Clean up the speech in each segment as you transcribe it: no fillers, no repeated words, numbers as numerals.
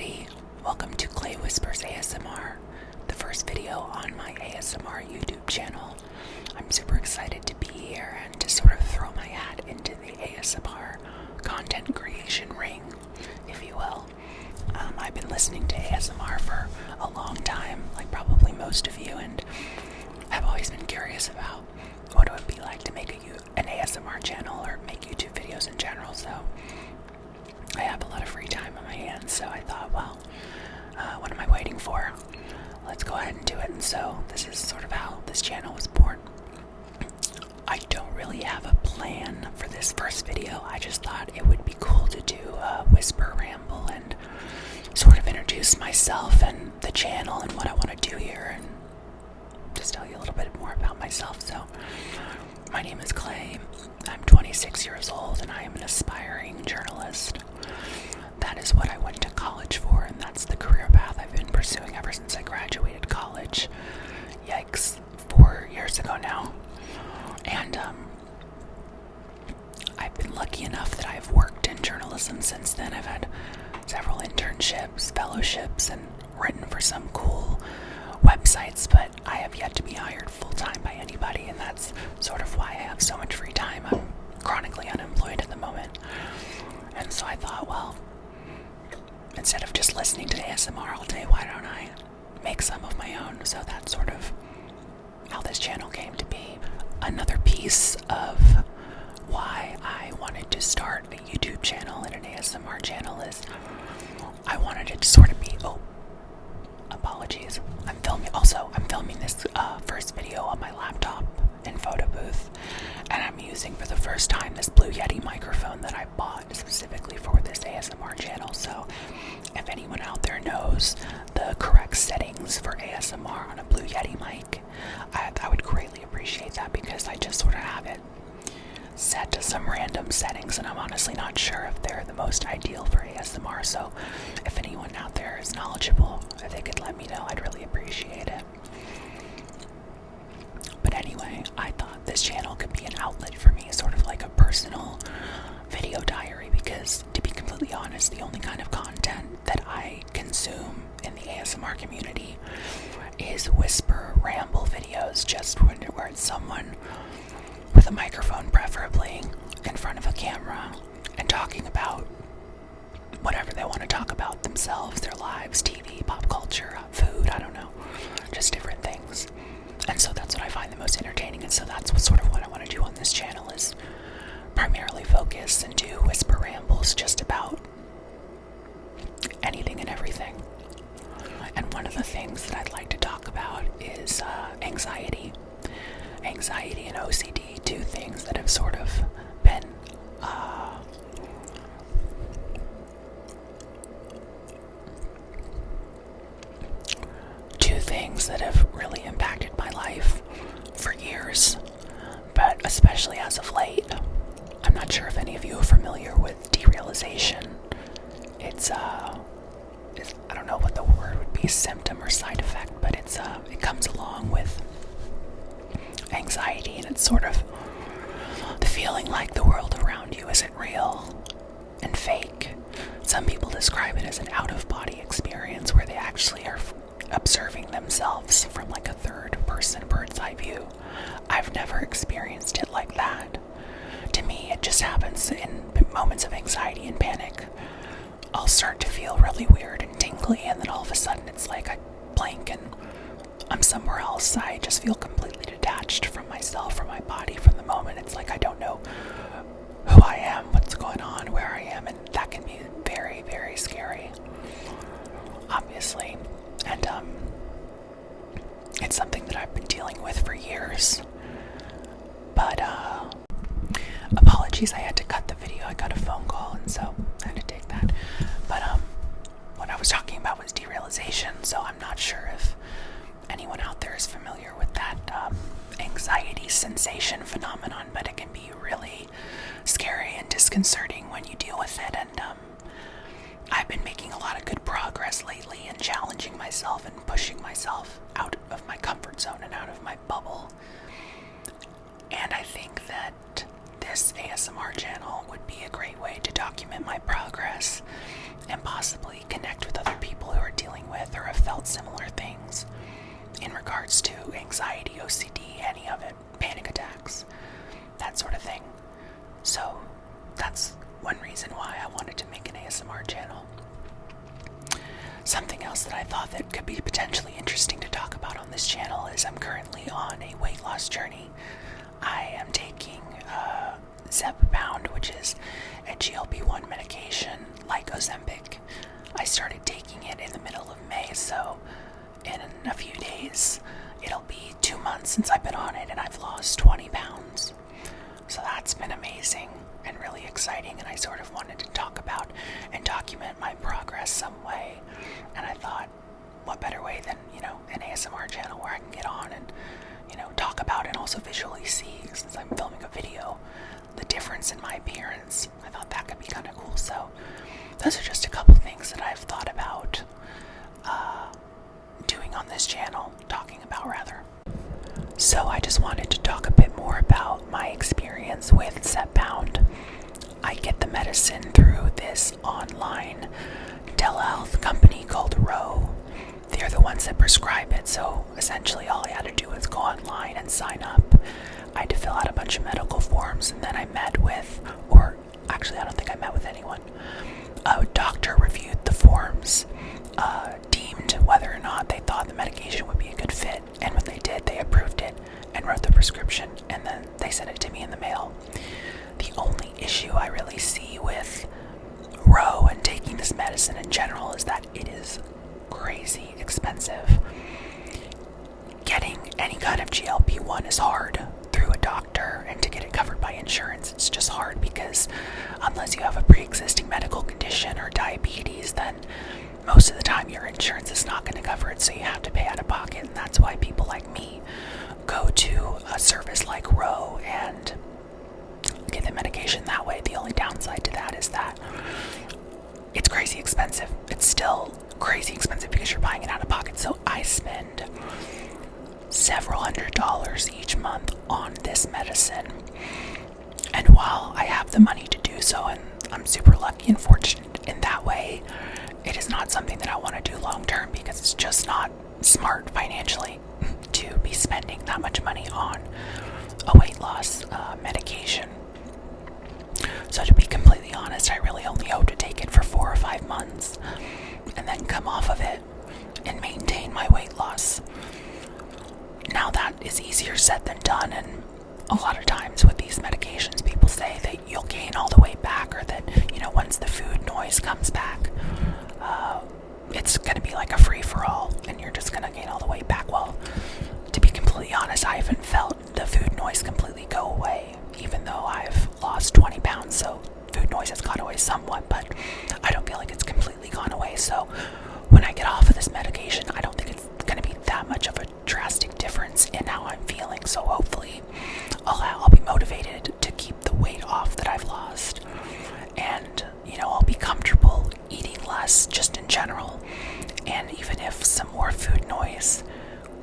everybody. Welcome to Clay Whispers ASMR, the first video on my ASMR YouTube channel. I'm super excited to be here and to sort of throw my hat into the ASMR content creation ring, if you will. I've been listening to ASMR for a long time, like probably most of you, and I've always been curious about what it would be like to make an ASMR channel or make YouTube videos in general, so I have a lot of free time on my hands, so I thought, well, what am I waiting for? Let's go ahead and do it. And so this is sort of how this channel was born. I don't really have a plan for this first video. I just thought it would be cool to do a whisper ramble and sort of introduce myself and the channel and what I want to do here and just tell you a little bit more about myself. So my name is Clay. I'm 26 years old and I am an aspiring journalist. That is what I went to college for, and that's the career path I've been pursuing ever since I graduated college. Yikes, 4 years ago now. And I've been lucky enough that I've worked in journalism since then. I've had several internships, fellowships, and written for some cool websites, but I have yet to be hired full-time by anybody, and that's sort of why I have so much free time. I'm chronically unemployed at the moment. And so I thought, well, instead of just listening to ASMR all day, why don't I make some of my own? So that's sort of how this channel came to be. Another piece of why I wanted to start a YouTube channel and an ASMR channel is I wanted it to sort of be, apologies. I'm filming this first video on my laptop in photo booth, and I'm using for the first time this Blue Yeti microphone that I bought specifically for this ASMR channel. So if anyone out there knows the correct settings for ASMR on a Blue Yeti mic, I would greatly appreciate that, because I just sort of have it set to some random settings and I'm honestly not sure if they're the most ideal for ASMR. So if anyone out there is knowledgeable, if they could let me know, I'd really appreciate it. But anyway, I thought this channel could be an outlet for me, sort of like a personal video diary, because to be completely honest, the only kind of content that I consume in the ASMR community is whisper ramble videos, just where it's someone with a microphone, preferably in front of a camera, and talking about whatever they want to talk about themselves, their lives, TV, pop culture, food, I don't know, just different things. And so that's what I find the most entertaining, and so that's what I want to do on this channel, is primarily focus and do whisper rambles just about anything and everything. And one of the things that I'd like to talk about is anxiety. Anxiety and OCD, two things that have sort of been really impacted my life for years, but especially as of late. I'm not sure if any of you are familiar with derealization. It's I don't know what the word would be, symptom or side effect, but it comes along with anxiety, and it's sort of the feeling like the world around you isn't real and fake. Some people describe it as an out-of-body experience where they actually are observing themselves from like a third-person bird's-eye view. I've never experienced it like that. To me, it just happens in moments of anxiety and panic. I'll start to feel really weird and tingly, and then all of a sudden it's like I blink and I'm somewhere else. I just feel completely detached from myself, from my body, from the moment. It's like I don't know who I am, what's going on, where I am, and that can be very, very scary, obviously. And it's something that I've been dealing with for years. But apologies, I had to cut the video. I got a phone call, and so I had to take that. But what I was talking about was derealization, so I'm not sure if anyone out there is familiar with that anxiety sensation phenomenon, but it can be really scary and disconcerting when you deal with it. And I've been making a lot of good progress lately in challenging myself and pushing myself out of my comfort zone and out of my bubble. And I think that this ASMR channel would be a great way to document my progress and possibly connect with other else that I thought that could be potentially interesting to talk about on this channel is I'm currently on a weight loss journey. I am taking Zepbound, which is a GLP-1 medication like Ozempic. I started taking it in the middle of May, so in a few days it'll be 2 months since I've been on it, and I've lost 20 pounds. So that's been amazing and really exciting, and I sort of wanted to talk about and document my progress some way. And I thought, what better way than, an ASMR channel where I can get on and, talk about and also visually see, since I'm filming a video, the difference in my appearance. I thought that could be kind of cool. So those are just a couple things that I've thought about doing on this channel, talking about rather. So I just wanted to talk a bit more about my experience with Zepbound. I get the medicine through this online telehealth company called Ro. They're the ones that prescribe it, so essentially all I had to do was go online and sign up. I had to fill out a bunch of medical forms, and then I met with, or actually I don't think I met with anyone. A doctor reviewed the forms, deemed whether or not they thought the medication would be a good fit, and when they did, they approved it and wrote the prescription, and then they sent it to me in the mail. The only issue I really see with Ro and taking this medicine in general is that it is crazy expensive. Getting any kind of GLP-1 is hard through a doctor, and to get it covered by insurance, it's just hard because unless you have a pre-existing medical condition or diabetes, then most of the time your insurance is not going to cover it, so you have to pay out of pocket. And that's why people like me go to a service like Ro and get the medication that way. The only downside to that is that it's crazy expensive. It's still crazy expensive because you're buying it out of pocket. So I spend several $100s each month on this medicine. And while I have the money to do so, and I'm super lucky and fortunate in that way, it is not something that I want to do long term because it's just not smart financially to be spending that much money on a weight loss medication. So to be completely honest, I really only hope to take it for 4 or 5 months and then come off of it and maintain my weight loss. Now that is easier said than done, and a lot of times with these medications people say that you'll gain all the weight back, or that, once the food noise comes back, it's going to be like a free-for-all and you're just going to gain all the weight back. Well, to be completely honest, I haven't felt the food noise completely go away, even though I've lost 20 pounds, so food noise has gone away somewhat, but I don't feel like it's completely gone away. So when I get off of this medication, I don't think it's going to be that much of a drastic difference in how I'm feeling. So hopefully I'll be motivated to keep the weight off that I've lost, and I'll be comfortable eating less just in general. And even if some more food noise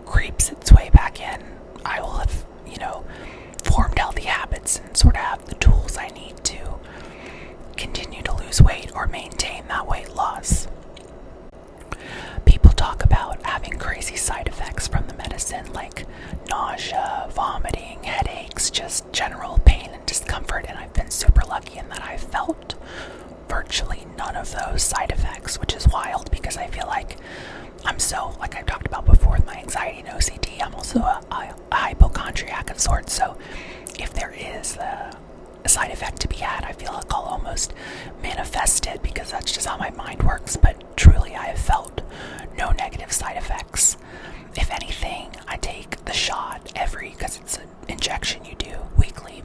creeps its way back in, I will have formed healthy habits and sort of have the tools I need to continue to lose weight or maintain that weight loss. People talk about having crazy side effects from the medicine, like nausea, vomiting, headaches, just general pain and discomfort, and I've been super lucky in that I've felt virtually none of those side effects, which is wild because I feel like I'm so, like I've talked about before with my anxiety and OCD, I'm also a hypochondriac of sorts, so if there is a side effect to be had, I feel like I'll almost manifest it because that's just how my mind works. But truly, I have felt no negative side effects. If anything, I take the shot because it's an injection you do weekly.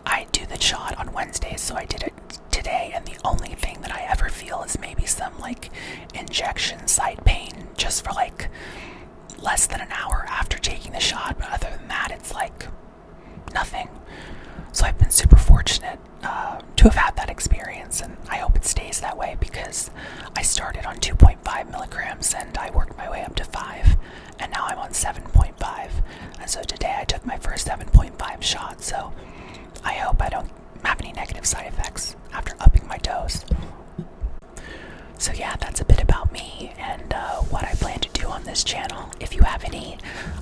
I do the shot on Wednesdays, so I did it today, and the only thing that I ever feel is maybe some injection side pain just for less than an hour after taking the shot, but other than that it's nothing. So I've been super fortunate to have had that experience, and I hope it stays that way because I started on 2.5 milligrams and I worked my way up to 5, and now I'm on 7.5, and so today I took my first 7.5 shot, so I hope I don't have any negative side effects after upping my dose. So yeah, that's a bit about me and what I plan to do on this channel. If you have any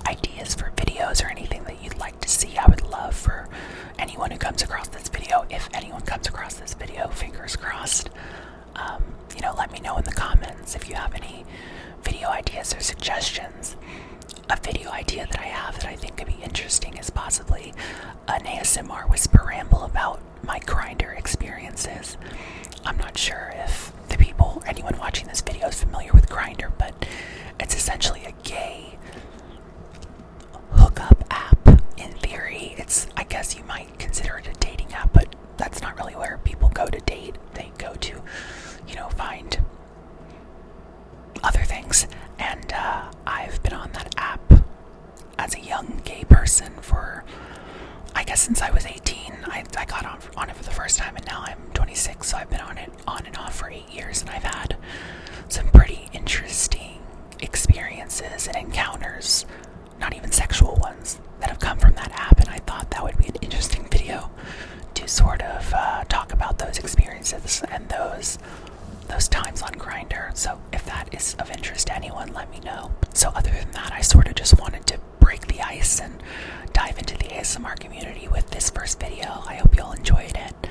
ideas for videos or anything that you'd like to see, I would love for anyone who comes across this video, if anyone comes across this video, fingers crossed, let me know in the comments. comments if you have any video ideas or suggestions. A video idea that I have that I think could be interesting is possibly an ASMR whisper ramble about my Grindr experiences. I'm not sure if anyone watching this video is familiar with Grindr, but it's essentially a gay hookup app. In theory, I guess you might consider it a dating app, but that's not really where people go to date. They go to, find other things. And I've been on that app as a young gay person for, I guess, since I was 18. I got on it for the first time, and now I'm 26, so I've been on it on and off for 8 years, and I've had some pretty interesting experiences and encounters, not even sexual ones, that have come from that app, and I thought that would be an interesting video to sort of talk about those experiences and those times on Grindr. So if that is of interest to anyone, let me know. So other than that, I sort of just wanted to break the ice and dive into the ASMR community with this first video. I hope you all enjoyed it.